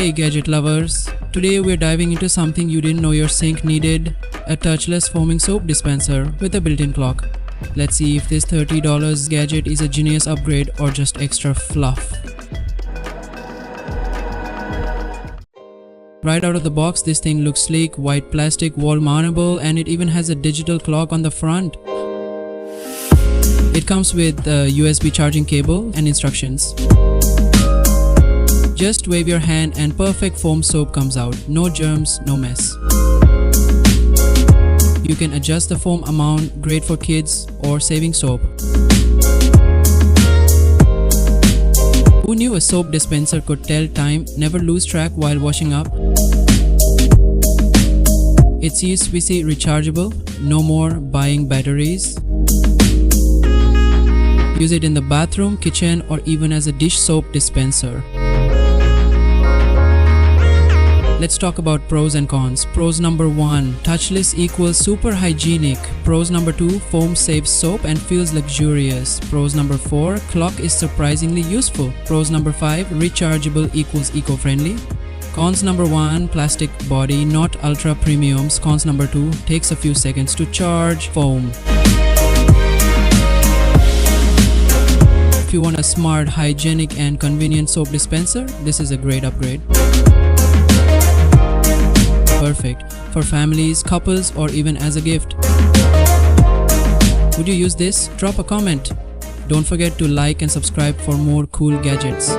Hey gadget lovers, today we're diving into something you didn't know your sink needed, a touchless foaming soap dispenser with a built-in clock. Let's see if this $30 gadget is a genius upgrade or just extra fluff. Right out of the box, this thing looks sleek, white plastic, wall-mountable, and it even has a digital clock on the front. It comes with a USB charging cable and instructions. Just wave your hand and perfect foam soap comes out. No germs, no mess. You can adjust the foam amount, great for kids or saving soap. Who knew a soap dispenser could tell time, never lose track while washing up? It's USBC rechargeable, no more buying batteries. Use it in the bathroom, kitchen, or even as a dish soap dispenser. Let's talk about pros and cons. Pros number 1, touchless equals super hygienic. Pros number 2, foam saves soap and feels luxurious. Pros number 4, clock is surprisingly useful. Pros number 5, rechargeable equals eco-friendly. Cons number 1, plastic body, not ultra premiums. Cons number 2, takes a few seconds to charge. Foam. If you want a smart, hygienic and convenient soap dispenser, this is a great upgrade. Perfect for families, couples, or even as a gift. Would you use this? Drop a comment. Don't forget to like and subscribe for more cool gadgets.